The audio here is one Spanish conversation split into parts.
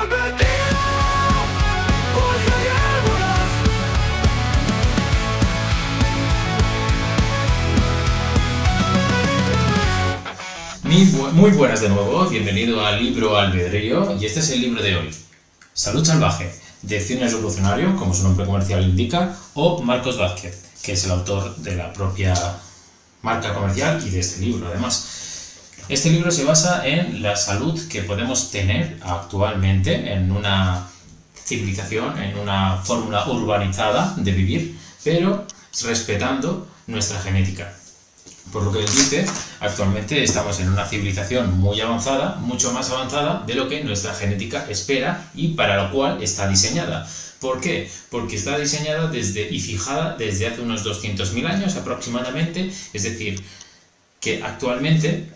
han metido por cerebros. Muy buenas de nuevo, bienvenido al libro Albedrío, y este es el libro de hoy. Salud Salvaje, de Cine Revolucionario, como su nombre comercial indica, o Marcos Vázquez, que es el autor de la propia marca comercial y de este libro, además. Este libro se basa en la salud que podemos tener actualmente en una civilización, en una fórmula urbanizada de vivir, pero respetando nuestra genética. Por lo que él dice, actualmente estamos en una civilización muy avanzada, mucho más avanzada de lo que nuestra genética espera y para lo cual está diseñada. ¿Por qué? Porque está diseñada y fijada desde hace unos 200.000 años aproximadamente, es decir, que actualmente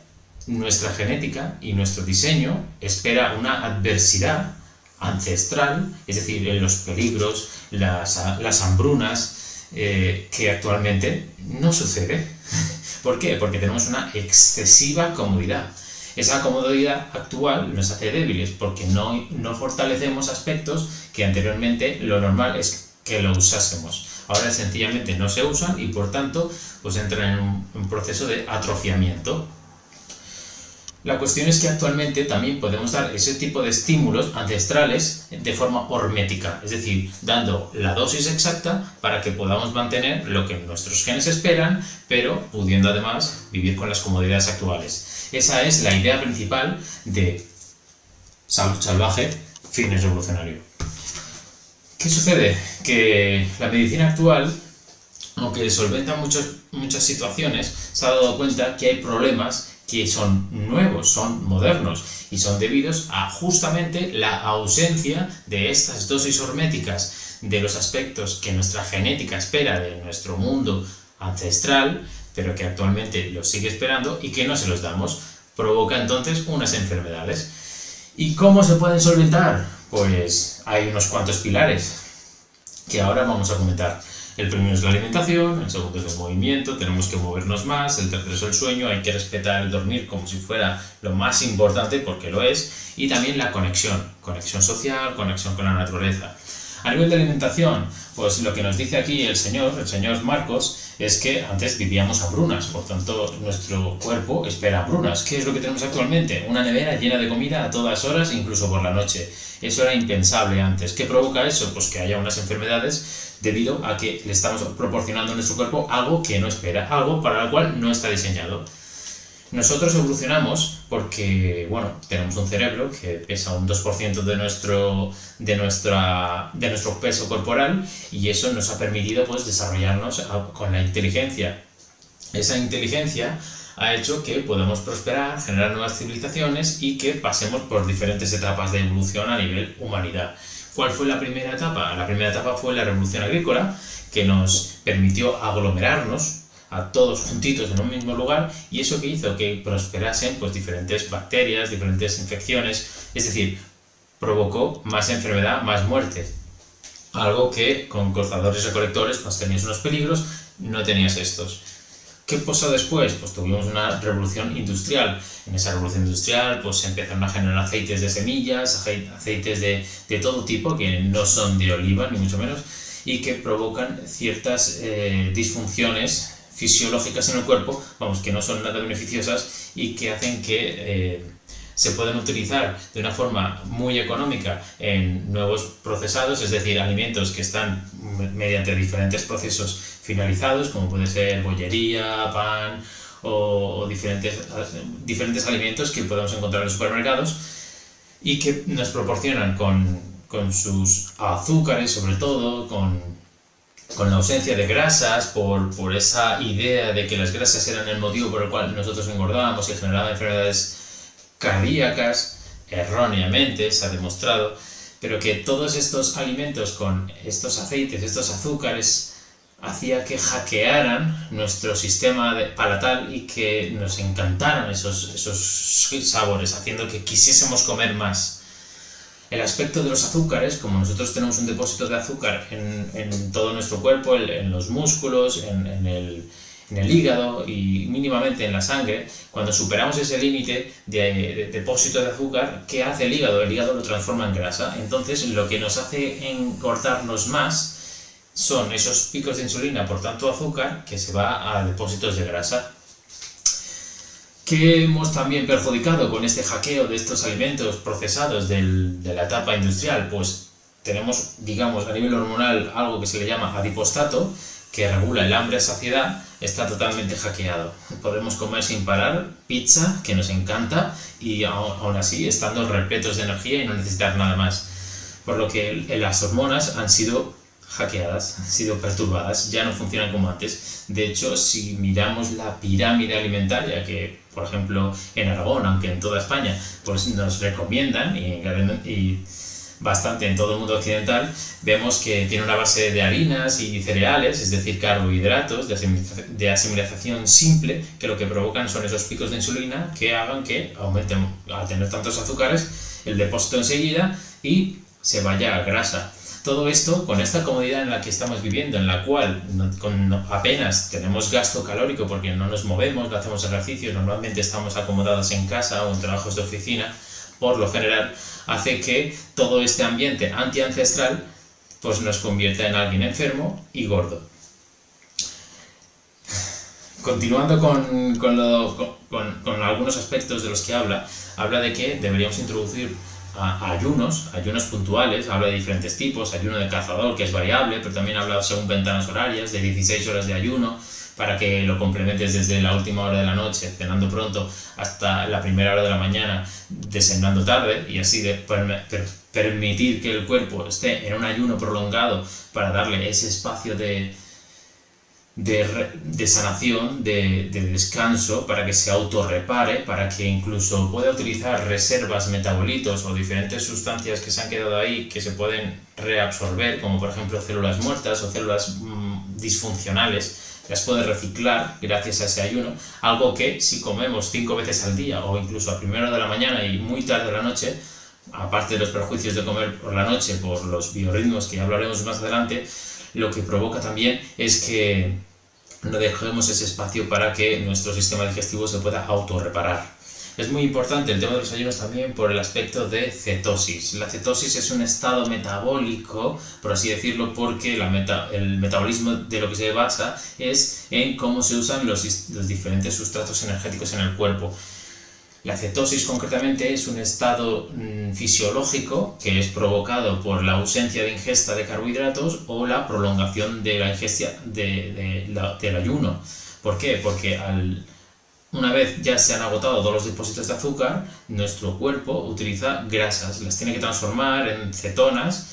nuestra genética y nuestro diseño espera una adversidad ancestral, es decir, los peligros, las hambrunas, que actualmente no sucede. ¿Por qué? Porque tenemos una excesiva comodidad. Esa comodidad actual nos hace débiles porque no fortalecemos aspectos que anteriormente lo normal es que lo usásemos. Ahora sencillamente no se usan y por tanto pues entran en un proceso de atrofiamiento. La cuestión es que actualmente también podemos dar ese tipo de estímulos ancestrales de forma hormética, es decir, dando la dosis exacta para que podamos mantener lo que nuestros genes esperan, pero pudiendo además vivir con las comodidades actuales. Esa es la idea principal de Salud Salvaje, Fitness Revolucionario. ¿Qué sucede? Que la medicina actual, aunque solventa muchas situaciones, se ha dado cuenta que hay problemas que son nuevos, son modernos y son debidos a justamente la ausencia de estas dosis horméticas de los aspectos que nuestra genética espera de nuestro mundo ancestral, pero que actualmente los sigue esperando y que no se los damos. Provoca entonces unas enfermedades. ¿Y cómo se pueden solventar? Pues hay unos cuantos pilares que ahora vamos a comentar. El primero es la alimentación, el segundo es el movimiento, tenemos que movernos más, el tercero es el sueño, hay que respetar el dormir como si fuera lo más importante porque lo es, y también la conexión social, conexión con la naturaleza. A nivel de alimentación, pues lo que nos dice aquí el señor Marcos, es que antes vivíamos a hambrunas, por tanto nuestro cuerpo espera hambrunas. ¿Qué es lo que tenemos actualmente? Una nevera llena de comida a todas horas, incluso por la noche. Eso era impensable antes. ¿Qué provoca eso? Pues que haya unas enfermedades debido a que le estamos proporcionando a nuestro cuerpo algo que no espera, algo para lo cual no está diseñado. Nosotros evolucionamos porque, tenemos un cerebro que pesa un 2% de nuestro peso corporal y eso nos ha permitido pues, desarrollarnos con la inteligencia. Esa inteligencia ha hecho que podamos prosperar, generar nuevas civilizaciones y que pasemos por diferentes etapas de evolución a nivel humanidad. ¿Cuál fue la primera etapa? La primera etapa fue la revolución agrícola, que nos permitió aglomerarnos a todos juntitos en un mismo lugar y eso que hizo que prosperasen pues, diferentes bacterias, diferentes infecciones, es decir, provocó más enfermedad, más muerte. Algo que con cazadores y recolectores pues, tenías unos peligros, no tenías estos. ¿Qué pasó después? Pues tuvimos una revolución industrial. En esa revolución industrial pues se empezaron a generar aceites de semillas, aceites de todo tipo, que no son de oliva ni mucho menos, y que provocan ciertas disfunciones fisiológicas en el cuerpo, que no son nada beneficiosas y que hacen que se puedan utilizar de una forma muy económica en nuevos procesados, es decir, alimentos que están mediante diferentes procesos finalizados, como puede ser bollería, pan o diferentes alimentos que podemos encontrar en los supermercados y que nos proporcionan con sus azúcares, sobre todo, con la ausencia de grasas, por esa idea de que las grasas eran el motivo por el cual nosotros engordábamos y generaban enfermedades cardíacas, erróneamente se ha demostrado, pero que todos estos alimentos con estos aceites, estos azúcares, hacía que hackearan nuestro sistema palatal y que nos encantaran esos sabores, haciendo que quisiésemos comer más. El aspecto de los azúcares, como nosotros tenemos un depósito de azúcar en todo nuestro cuerpo, en los músculos, en en el hígado y mínimamente en la sangre. Cuando superamos ese límite de depósito de azúcar, ¿qué hace el hígado? El hígado lo transforma en grasa. Entonces lo que nos hace engordarnos más son esos picos de insulina por tanto azúcar que se va a depósitos de grasa. ¿Qué hemos también perjudicado con este hackeo de estos alimentos procesados de la etapa industrial? Pues tenemos, digamos, a nivel hormonal algo que se le llama adipostato, que regula el hambre-saciedad, está totalmente hackeado. Podemos comer sin parar, pizza, que nos encanta, y aún así estando repletos de energía y no necesitar nada más. Por lo que las hormonas han sido hackeadas, han sido perturbadas, ya no funcionan como antes. De hecho, si miramos la pirámide alimentaria, que por ejemplo en Aragón, aunque en toda España, pues nos recomiendan, y bastante en todo el mundo occidental, vemos que tiene una base de harinas y cereales, es decir, carbohidratos de asimilación simple, que lo que provocan son esos picos de insulina que hagan que aumenten, al tener tantos azúcares, el depósito enseguida y se vaya a grasa. Todo esto con esta comodidad en la que estamos viviendo, en la cual apenas tenemos gasto calórico porque no nos movemos, no hacemos ejercicio, normalmente estamos acomodados en casa o en trabajos de oficina, por lo general, hace que todo este ambiente anti-ancestral pues nos convierta en alguien enfermo y gordo. Continuando con algunos aspectos de los que habla de que deberíamos introducir ayunos puntuales, habla de diferentes tipos, ayuno de cazador, que es variable, pero también habla según ventanas horarias, de 16 horas de ayuno, para que lo complementes desde la última hora de la noche, cenando pronto, hasta la primera hora de la mañana, desayunando tarde, y así permitir que el cuerpo esté en un ayuno prolongado para darle ese espacio de sanación, de descanso, para que se autorrepare, para que incluso pueda utilizar reservas, metabolitos o diferentes sustancias que se han quedado ahí que se pueden reabsorber, como por ejemplo células muertas o células disfuncionales, las puede reciclar gracias a ese ayuno, algo que si comemos 5 veces al día o incluso a primera hora de la mañana y muy tarde de la noche, aparte de los perjuicios de comer por la noche por los biorritmos que ya hablaremos más adelante, lo que provoca también es que no dejemos ese espacio para que nuestro sistema digestivo se pueda autorreparar. Es muy importante el tema de los ayunos también por el aspecto de cetosis. La cetosis es un estado metabólico, por así decirlo, porque el metabolismo de lo que se basa es en cómo se usan los diferentes sustratos energéticos en el cuerpo. La cetosis concretamente es un estado fisiológico que es provocado por la ausencia de ingesta de carbohidratos o la prolongación de la ingesta del ayuno. ¿Por qué? Porque una vez ya se han agotado todos los depósitos de azúcar, nuestro cuerpo utiliza grasas, las tiene que transformar en cetonas,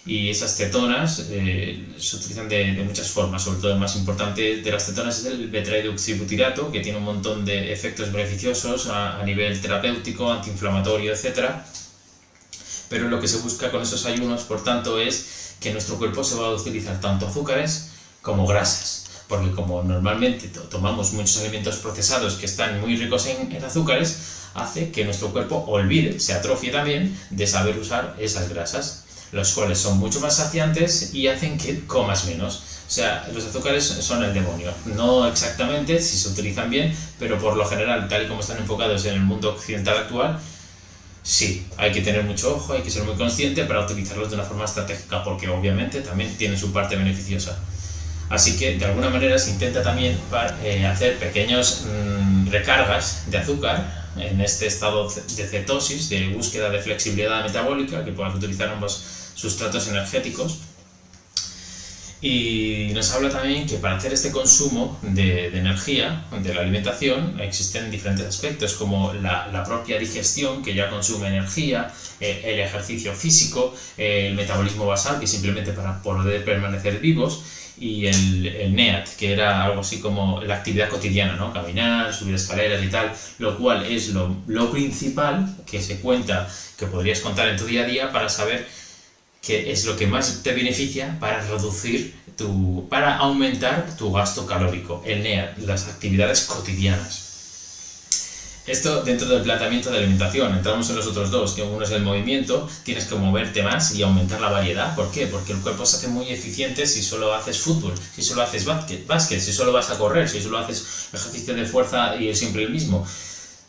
y esas cetonas se utilizan de muchas formas. Sobre todo el más importante de las cetonas es el beta-hidroxibutirato, que tiene un montón de efectos beneficiosos a nivel terapéutico, antiinflamatorio, etc. Pero lo que se busca con esos ayunos, por tanto, es que nuestro cuerpo se va a utilizar tanto azúcares como grasas, porque como normalmente tomamos muchos alimentos procesados que están muy ricos en azúcares, hace que nuestro cuerpo olvide, se atrofie también de saber usar esas grasas, los cuales son mucho más saciantes y hacen que comas menos. O sea, los azúcares son el demonio. No exactamente, si se utilizan bien, pero por lo general, tal y como están enfocados en el mundo occidental actual, sí, hay que tener mucho ojo, hay que ser muy consciente para utilizarlos de una forma estratégica, porque obviamente también tienen su parte beneficiosa. Así que, de alguna manera, se intenta también hacer pequeñas recargas de azúcar en este estado de cetosis, de búsqueda de flexibilidad metabólica, que puedas utilizar ambos sustratos energéticos. Y nos habla también que para hacer este consumo de energía, de la alimentación, existen diferentes aspectos, como la propia digestión, que ya consume energía, el ejercicio físico, el metabolismo basal, que simplemente para poder permanecer vivos, y el NEAT, que era algo así como la actividad cotidiana, ¿no? Caminar, subir escaleras y tal, lo cual es lo principal que se cuenta, que podrías contar en tu día a día para saber qué es lo que más te beneficia para para aumentar tu gasto calórico, el NEAT, las actividades cotidianas. Esto dentro del planteamiento de alimentación. Entramos en los otros dos, que uno es el movimiento, tienes que moverte más y aumentar la variedad. ¿Por qué? Porque el cuerpo se hace muy eficiente si solo haces fútbol, si solo haces básquet, si solo vas a correr, si solo haces ejercicio de fuerza y es siempre el mismo.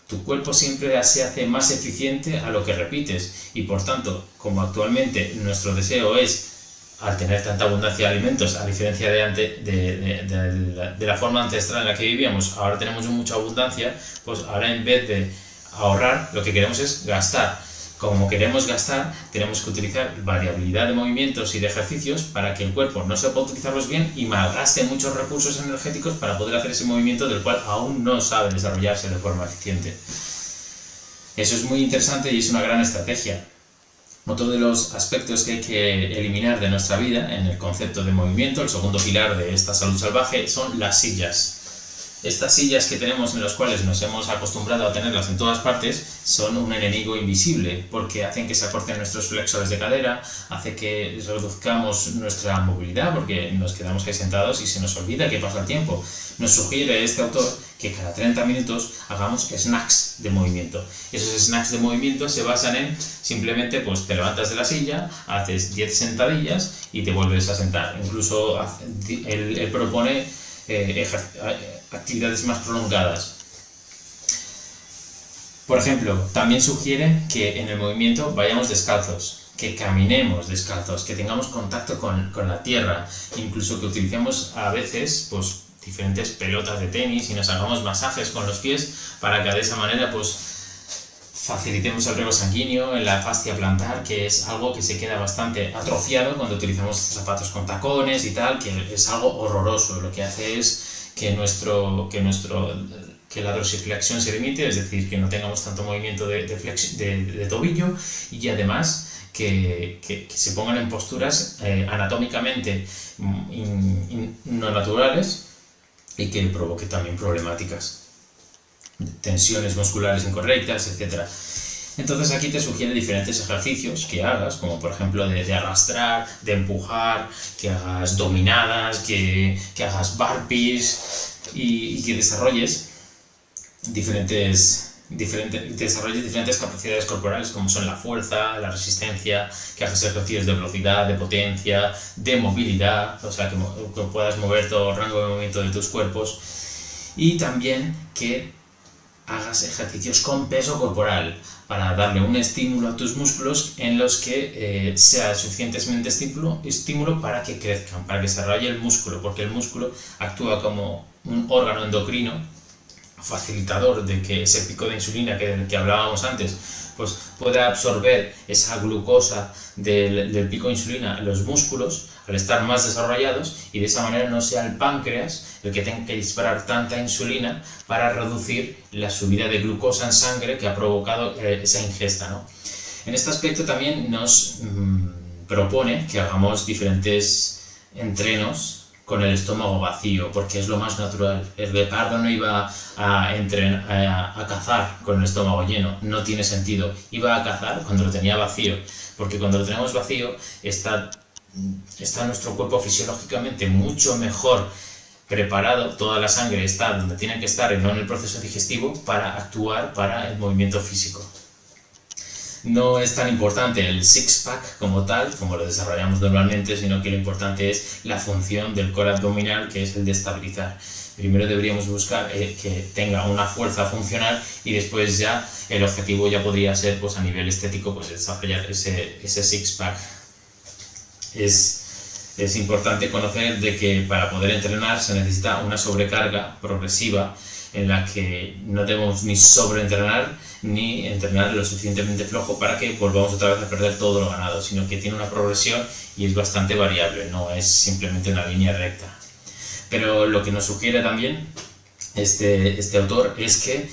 Tu cuerpo siempre se hace más eficiente a lo que repites y por tanto, como actualmente nuestro deseo es, al tener tanta abundancia de alimentos, a diferencia de la forma ancestral en la que vivíamos, ahora tenemos mucha abundancia, pues ahora en vez de ahorrar, lo que queremos es gastar. Como queremos gastar, tenemos que utilizar variabilidad de movimientos y de ejercicios para que el cuerpo no sepa utilizarlos bien y malgaste muchos recursos energéticos para poder hacer ese movimiento del cual aún no sabe desarrollarse de forma eficiente. Eso es muy interesante y es una gran estrategia. Otro de los aspectos que hay que eliminar de nuestra vida en el concepto de movimiento, el segundo pilar de esta salud salvaje, son las sillas. Estas sillas que tenemos, en las cuales nos hemos acostumbrado a tenerlas en todas partes, son un enemigo invisible porque hacen que se acorten nuestros flexores de cadera, hace que reduzcamos nuestra movilidad porque nos quedamos ahí sentados y se nos olvida que pasa el tiempo. Nos sugiere este autor que cada 30 minutos hagamos snacks de movimiento. Esos snacks de movimiento se basan en simplemente pues te levantas de la silla, haces 10 sentadillas y te vuelves a sentar. Incluso él propone actividades más prolongadas. Por ejemplo, también sugiere que en el movimiento vayamos descalzos, que caminemos descalzos, que tengamos contacto con la tierra, incluso que utilicemos a veces pues diferentes pelotas de tenis y nos hagamos masajes con los pies para que de esa manera pues facilitemos el riego sanguíneo en la fascia plantar, que es algo que se queda bastante atrofiado cuando utilizamos zapatos con tacones y tal, que es algo horroroso. Lo que hace es que la dorsiflexión se limite, es decir, que no tengamos tanto movimiento de tobillo y además que se pongan en posturas anatómicamente no naturales y que provoque también problemáticas, tensiones musculares incorrectas, etc. Entonces aquí te sugiere diferentes ejercicios que hagas, como por ejemplo de arrastrar, de empujar, que hagas dominadas, que hagas burpees y que desarrolles diferentes capacidades corporales como son la fuerza, la resistencia, que hagas ejercicios de velocidad, de potencia, de movilidad, o sea que puedas mover todo el rango de movimiento de tus cuerpos y también que hagas ejercicios con peso corporal para darle un estímulo a tus músculos en los que sea suficientemente estímulo para que crezcan, para que se desarrolle el músculo, porque el músculo actúa como un órgano endocrino facilitador de que ese pico de insulina del que hablábamos antes pues pueda absorber esa glucosa del pico de insulina en los músculos al estar más desarrollados y de esa manera no sea el páncreas el que tenga que disparar tanta insulina para reducir la subida de glucosa en sangre que ha provocado esa ingesta, ¿no? En este aspecto también nos propone que hagamos diferentes entrenos con el estómago vacío, porque es lo más natural. El guepardo no iba a cazar con el estómago lleno, no tiene sentido. Iba a cazar cuando lo tenía vacío, porque cuando lo tenemos vacío está nuestro cuerpo fisiológicamente mucho mejor preparado, toda la sangre está donde tiene que estar y no en el proceso digestivo para actuar para el movimiento físico. No es tan importante el six-pack como tal, como lo desarrollamos normalmente, sino que lo importante es la función del core abdominal, que es el de estabilizar. Primero deberíamos buscar que tenga una fuerza funcional y después ya el objetivo ya podría ser pues, a nivel estético pues, desarrollar ese six-pack. Es importante conocer de que para poder entrenar se necesita una sobrecarga progresiva en la que no debemos ni sobreentrenar ni entrenar lo suficientemente flojo para que volvamos otra vez a perder todo lo ganado, sino que tiene una progresión y es bastante variable, no es simplemente una línea recta. Pero lo que nos sugiere también este autor es que,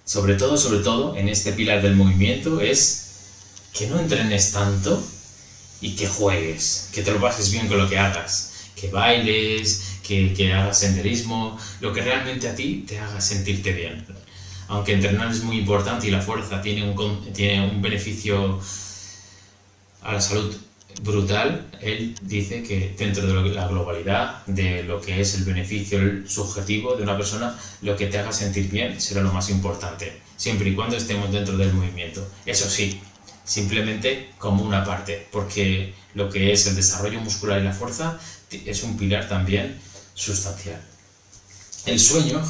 sobre todo en este pilar del movimiento, es que no entrenes tanto y que juegues, que te lo pases bien con lo que hagas, que bailes, que hagas senderismo, lo que realmente a ti te haga sentirte bien. Aunque entrenar es muy importante y la fuerza tiene un beneficio a la salud brutal. Él dice que dentro de la globalidad, de lo que es el beneficio subjetivo de una persona, lo que te haga sentir bien será lo más importante, siempre y cuando estemos dentro del movimiento. Eso sí, simplemente como una parte, porque lo que es el desarrollo muscular y la fuerza es un pilar también sustancial. El sueño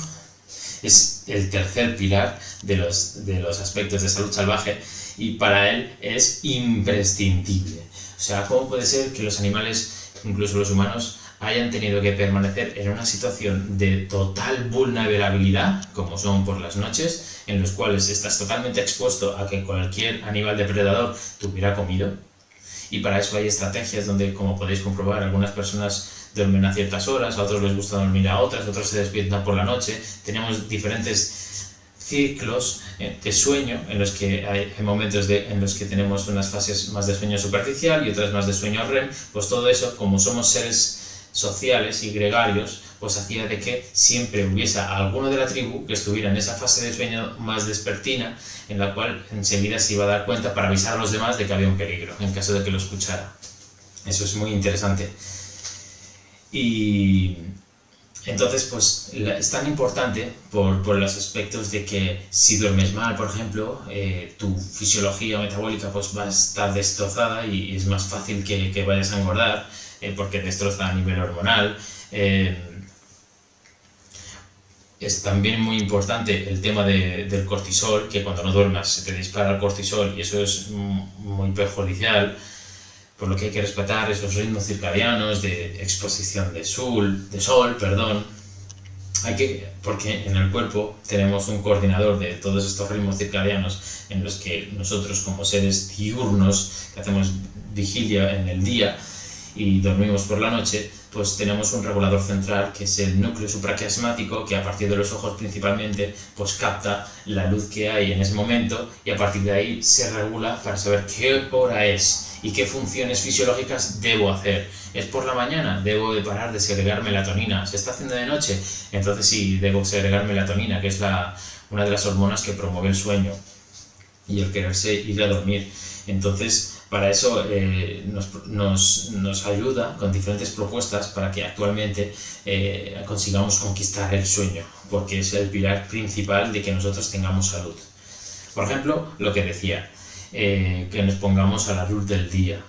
es el tercer pilar de los aspectos de salud salvaje y para él es imprescindible. O sea, ¿cómo puede ser que los animales, incluso los humanos, hayan tenido que permanecer en una situación de total vulnerabilidad, como son por las noches, en los cuales estás totalmente expuesto a que cualquier animal depredador te hubiera comido? Y para eso hay estrategias donde, como podéis comprobar, algunas personas duermen a ciertas horas, a otros les gusta dormir a otras, otros se despiertan por la noche. Tenemos diferentes ciclos de sueño en los que hay momentos en los que tenemos unas fases más de sueño superficial y otras más de sueño REM. Pues todo eso, como somos seres sociales y gregarios, pues hacía de que siempre hubiese alguno de la tribu que estuviera en esa fase de sueño más despertina, en la cual enseguida se iba a dar cuenta para avisar a los demás de que había un peligro, en caso de que lo escuchara. Eso es muy interesante. Y entonces, pues es tan importante por los aspectos de que si duermes mal, por ejemplo, tu fisiología metabólica pues va a estar destrozada y es más fácil que vayas a engordar, porque destroza a nivel hormonal. Es también muy importante el tema del cortisol, que cuando no duermas se te dispara el cortisol y eso es muy perjudicial. Por lo que hay que respetar esos ritmos circadianos de exposición de sol, porque en el cuerpo tenemos un coordinador de todos estos ritmos circadianos en los que nosotros, como seres diurnos que hacemos vigilia en el día y dormimos por la noche, pues tenemos un regulador central que es el núcleo supraquiasmático, que a partir de los ojos principalmente pues capta la luz que hay en ese momento y a partir de ahí se regula para saber qué hora es y qué funciones fisiológicas debo hacer. ¿Es por la mañana? Debo de parar de segregar melatonina. ¿Se está haciendo de noche? Entonces sí, debo segregar melatonina, que es una de las hormonas que promueve el sueño y el quererse ir a dormir. Entonces, para eso nos ayuda con diferentes propuestas para que actualmente consigamos conquistar el sueño, porque es el pilar principal de que nosotros tengamos salud. Por ejemplo, lo que decía, que nos pongamos a la luz del día,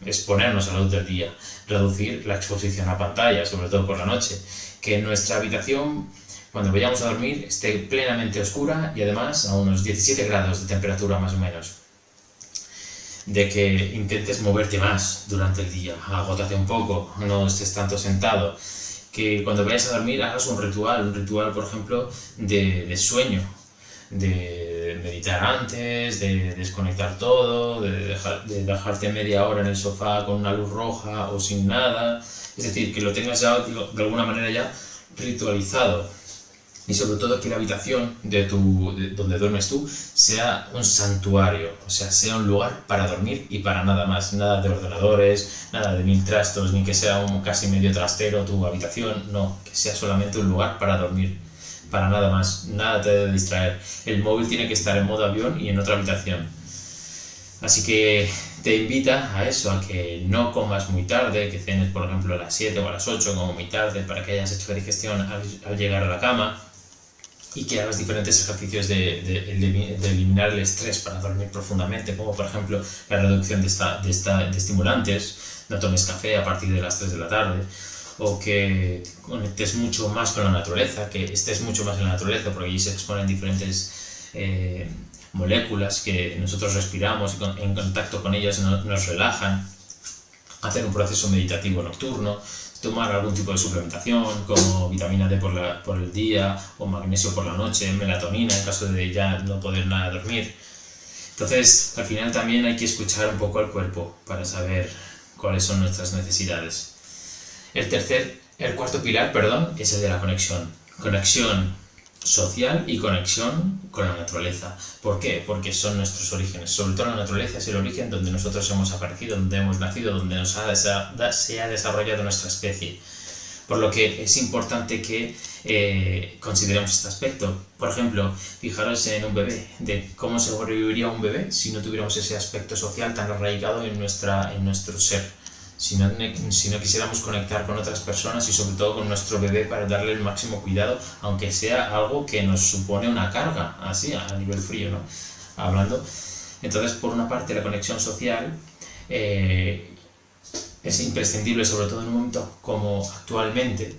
exponernos a la luz del día, reducir la exposición a pantalla, sobre todo por la noche, que nuestra habitación, cuando vayamos a dormir, esté plenamente oscura y además a unos 17 grados de temperatura más o menos. De que intentes moverte más durante el día, agótate un poco, no estés tanto sentado, que cuando vayas a dormir hagas un ritual por ejemplo de sueño, de meditar antes, de desconectar todo, de dejarte media hora en el sofá con una luz roja o sin nada, es decir, que lo tengas ya de alguna manera ya ritualizado. Y sobre todo que la habitación donde duermes tú sea un santuario, o sea, sea un lugar para dormir y para nada más. Nada de ordenadores, nada de 1000 trastos, ni que sea un casi medio trastero tu habitación, no, que sea solamente un lugar para dormir, para nada más, nada te debe distraer. El móvil tiene que estar en modo avión y en otra habitación. Así que te invita a eso, a que no comas muy tarde, que cenes por ejemplo a las 7 o a las 8 como muy tarde, para que hayas hecho la digestión al llegar a la cama. Y que hagas diferentes ejercicios de eliminar el estrés para dormir profundamente, como por ejemplo la reducción de estimulantes, no tomes café a partir de las 3 de la tarde, o que conectes mucho más con la naturaleza, que estés mucho más en la naturaleza, porque allí se exponen diferentes moléculas que nosotros respiramos y en contacto con ellas nos relajan. Hacer un proceso meditativo nocturno, tomar algún tipo de suplementación como vitamina D por el día o magnesio por la noche, melatonina en caso de ya no poder nada dormir. Entonces, al final también hay que escuchar un poco al cuerpo para saber cuáles son nuestras necesidades. El cuarto pilar, es el de la conexión. Conexión social y conexión con la naturaleza. ¿Por qué? Porque son nuestros orígenes. Sobre todo la naturaleza es el origen donde nosotros hemos aparecido, donde hemos nacido, donde se ha desarrollado nuestra especie. Por lo que es importante que consideremos este aspecto. Por ejemplo, fijaros en un bebé, de cómo sobreviviría un bebé si no tuviéramos ese aspecto social tan arraigado en nuestro ser. Si no quisiéramos conectar con otras personas y sobre todo con nuestro bebé para darle el máximo cuidado, aunque sea algo que nos supone una carga, así a nivel frío, ¿no? Hablando. Entonces, por una parte, la conexión social es imprescindible, sobre todo en un momento como actualmente,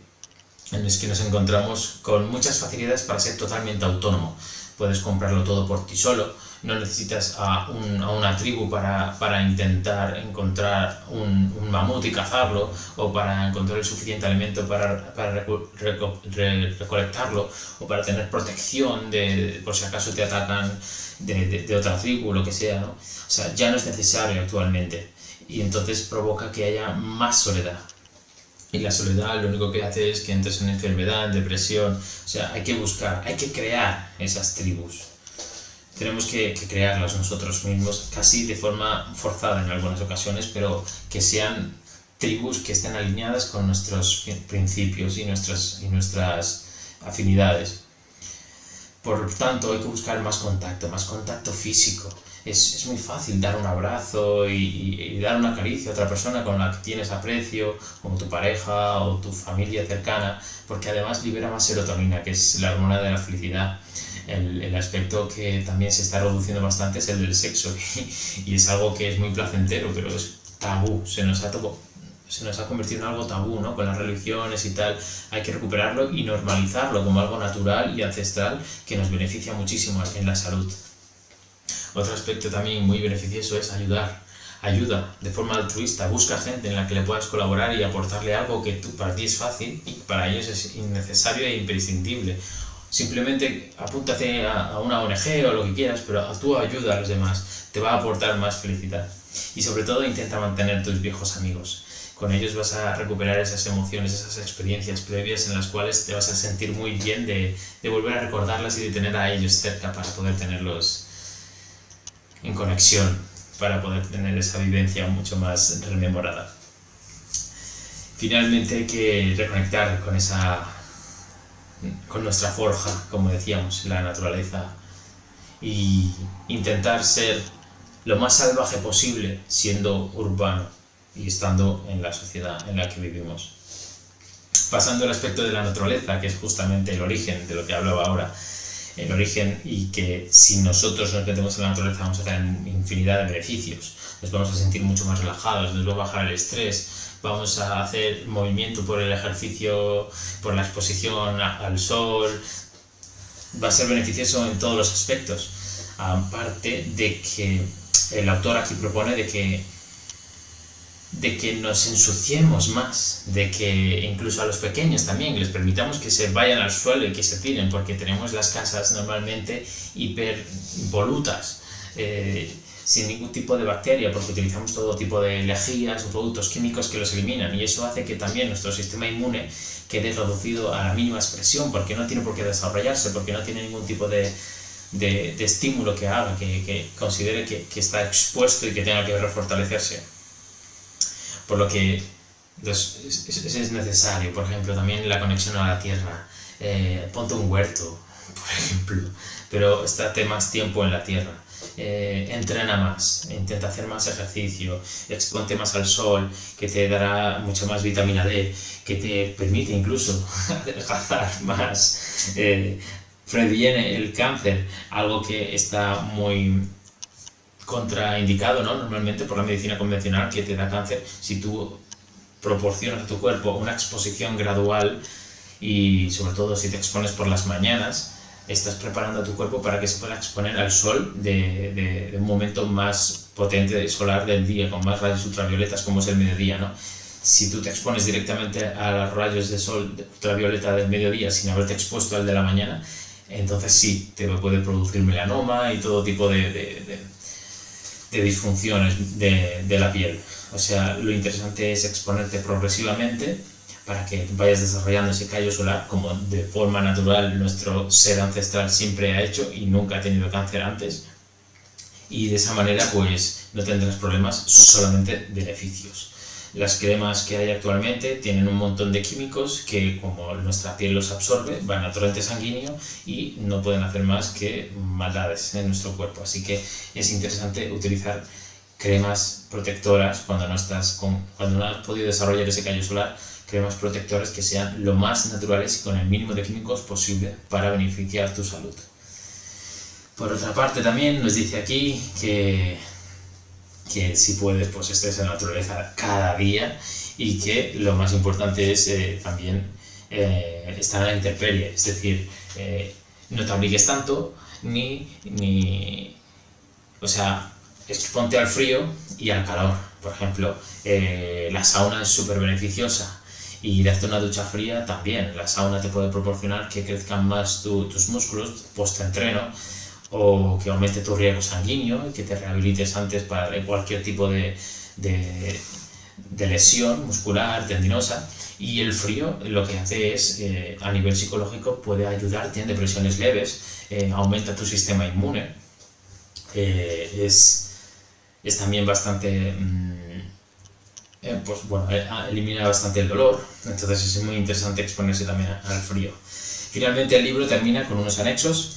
en el que nos encontramos con muchas facilidades para ser totalmente autónomo. Puedes comprarlo todo por ti solo, no necesitas a una tribu para intentar encontrar un mamut y cazarlo, o para encontrar el suficiente alimento para recolectarlo, o para tener protección por si acaso te atacan de otra tribu o lo que sea, ¿no? O sea, ya no es necesario actualmente, y entonces provoca que haya más soledad. Y la soledad lo único que hace es que entres en enfermedad, en depresión. O sea, hay que buscar, hay que crear esas tribus. Tenemos que crearlas nosotros mismos, casi de forma forzada en algunas ocasiones, pero que sean tribus que estén alineadas con nuestros principios y nuestras afinidades. Por tanto, hay que buscar más contacto físico. Es muy fácil dar un abrazo y dar una caricia a otra persona con la que tienes aprecio, como tu pareja o tu familia cercana, porque además libera más serotonina, que es la hormona de la felicidad. El aspecto que también se está reduciendo bastante es el del sexo, y es algo que es muy placentero, pero es tabú, se nos ha convertido en algo tabú, ¿no? Con las religiones y tal. Hay que recuperarlo y normalizarlo como algo natural y ancestral que nos beneficia muchísimo en la salud. Otro aspecto también muy beneficioso es ayuda de forma altruista. Busca gente en la que le puedas colaborar y aportarle algo que para ti es fácil y para ellos es innecesario e imprescindible. Simplemente apúntate a una ONG o lo que quieras, pero tú ayuda a los demás, te va a aportar más felicidad. Y sobre todo intenta mantener tus viejos amigos. Con ellos vas a recuperar esas emociones, esas experiencias previas en las cuales te vas a sentir muy bien de volver a recordarlas y de tener a ellos cerca para poder tenerlos en conexión, para poder tener esa vivencia mucho más rememorada. Finalmente hay que reconectar con nuestra forja, como decíamos, la naturaleza, y intentar ser lo más salvaje posible siendo urbano y estando en la sociedad en la que vivimos. Pasando al aspecto de la naturaleza, que es justamente el origen de lo que hablaba ahora, el origen, y que si nosotros nos metemos en la naturaleza vamos a tener infinidad de beneficios. Nos vamos a sentir mucho más relajados, nos va a bajar el estrés, vamos a hacer movimiento por el ejercicio, por la exposición al sol. Va a ser beneficioso en todos los aspectos. Aparte de que el autor aquí propone de que nos ensuciemos más, de que incluso a los pequeños también les permitamos que se vayan al suelo y que se tiren, porque tenemos las casas normalmente hipervolutas, sin ningún tipo de bacteria, porque utilizamos todo tipo de lejías o productos químicos que los eliminan, y eso hace que también nuestro sistema inmune quede reducido a la mínima expresión, porque no tiene por qué desarrollarse, porque no tiene ningún tipo de estímulo que haga, que considere que está expuesto y que tenga que refortalecerse. Por lo que es necesario, por ejemplo, también la conexión a la tierra. Ponte un huerto, por ejemplo, pero estate más tiempo en la tierra. Entrena más, intenta hacer más ejercicio, exponte más al sol, que te dará mucha más vitamina D, que te permite incluso adelgazar más, previene el cáncer, algo que está muy contraindicado, ¿no? Normalmente por la medicina convencional, que te da cáncer si tú proporcionas a tu cuerpo una exposición gradual, y sobre todo si te expones por las mañanas, estás preparando a tu cuerpo para que se pueda exponer al sol de un momento más potente solar del día, con más rayos ultravioletas, como es el mediodía, ¿no? Si tú te expones directamente a los rayos de sol ultravioleta del mediodía sin haberte expuesto al de la mañana, entonces sí, te puede producir melanoma y todo tipo de disfunciones de la piel. O sea, lo interesante es exponerte progresivamente para que vayas desarrollando ese callo solar, como de forma natural nuestro ser ancestral siempre ha hecho y nunca ha tenido cáncer antes, y de esa manera pues no tendrás problemas, solamente beneficios. las cremas que hay actualmente tienen un montón de químicos que, como nuestra piel los absorbe, van al torrente sanguíneo y no pueden hacer más que maldades en nuestro cuerpo. Así que es interesante utilizar cremas protectoras cuando no has podido desarrollar ese callo solar, cremas protectoras que sean lo más naturales y con el mínimo de químicos posible para beneficiar tu salud. Por otra parte, también nos dice aquí que si puedes, pues estés en la naturaleza cada día, y que lo más importante es también estar en la intemperie, es decir, no te abrigues tanto, o sea, exponte al frío y al calor. Por ejemplo, la sauna es súper beneficiosa, y darte una ducha fría también. La sauna te puede proporcionar que crezcan más tus músculos post-entreno, o que aumente tu riego sanguíneo y que te rehabilites antes para cualquier tipo de lesión muscular, tendinosa. Y el frío lo que hace es, a nivel psicológico, puede ayudarte en depresiones leves, aumenta tu sistema inmune, es también bastante, elimina bastante el dolor. Entonces es muy interesante exponerse también al frío. Finalmente el libro termina con unos anexos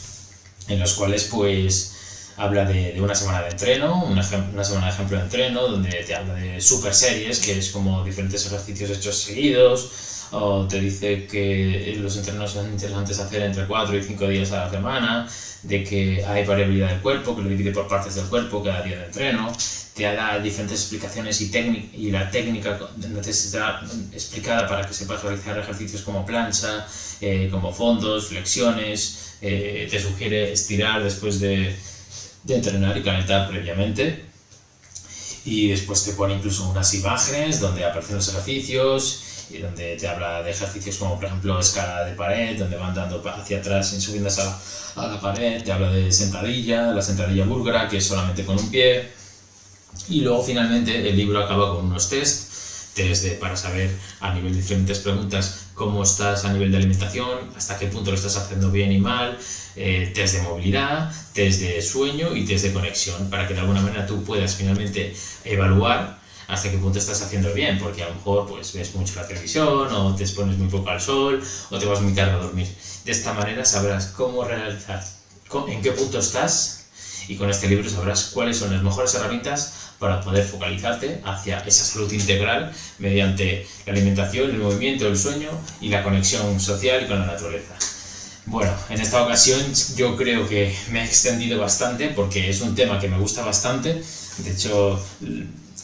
en los cuales pues habla de una semana de entreno, una semana de ejemplo de entreno, donde te habla de super series, que es como diferentes ejercicios hechos seguidos, o te dice que los entrenos son interesantes hacer entre 4 y 5 días a la semana, de que hay variabilidad del cuerpo, que lo divide por partes del cuerpo cada día de entreno, te da diferentes explicaciones y la técnica necesita explicada para que sepas realizar ejercicios como plancha, como fondos, flexiones. Te sugiere estirar después de entrenar y calentar previamente, y después te pone incluso unas imágenes donde aparecen los ejercicios y donde te habla de ejercicios como por ejemplo escalada de pared, donde van dando hacia atrás y subiendo a la pared. Te habla de la sentadilla búlgara, que es solamente con un pie. Y luego finalmente el libro acaba con unos test para saber a nivel de diferentes preguntas cómo estás a nivel de alimentación, hasta qué punto lo estás haciendo bien y mal, test de movilidad, test de sueño y test de conexión, para que de alguna manera tú puedas finalmente evaluar hasta qué punto estás haciendo bien, porque a lo mejor pues ves mucho la televisión, o te expones muy poco al sol, o te vas muy tarde a dormir. De esta manera sabrás cómo realizar, en qué punto estás, y con este libro sabrás cuáles son las mejores herramientas para poder focalizarte hacia esa salud integral mediante la alimentación, el movimiento, el sueño y la conexión social y con la naturaleza. Bueno, en esta ocasión yo creo que me he extendido bastante porque es un tema que me gusta bastante. De hecho,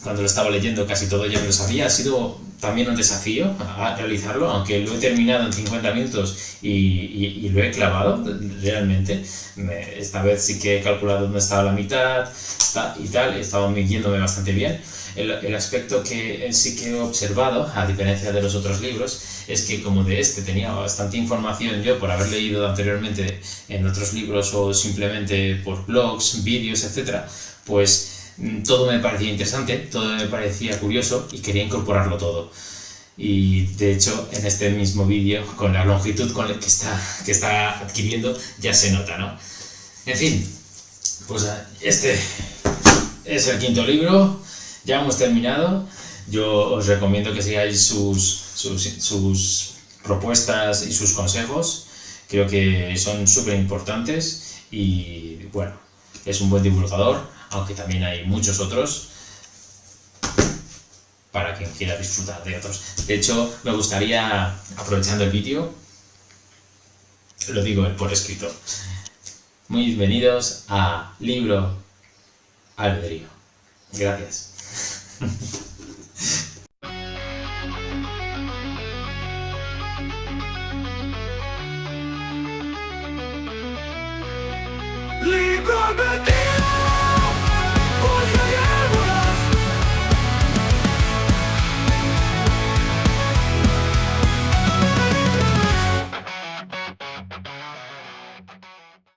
cuando lo estaba leyendo casi todo ya me lo sabía. Ha sido también un desafío a realizarlo, aunque lo he terminado en 50 minutos y lo he clavado realmente. Esta vez sí que he calculado dónde estaba la mitad y tal, he estado midiéndome bastante bien. El aspecto que sí que he observado, a diferencia de los otros libros, es que como de este tenía bastante información yo por haber leído anteriormente en otros libros o simplemente por blogs, vídeos, etc., pues todo me parecía interesante, todo me parecía curioso y quería incorporarlo todo. Y de hecho en este mismo vídeo, con la longitud que está adquiriendo, ya se nota, ¿no? En fin, pues este es el quinto libro, ya hemos terminado. Yo os recomiendo que sigáis sus propuestas y sus consejos. Creo que son súper importantes y bueno, es un buen divulgador, aunque también hay muchos otros para quien quiera disfrutar de otros. De hecho, me gustaría, aprovechando el vídeo, lo digo por escrito: muy bienvenidos a Libro Albedrío. Gracias.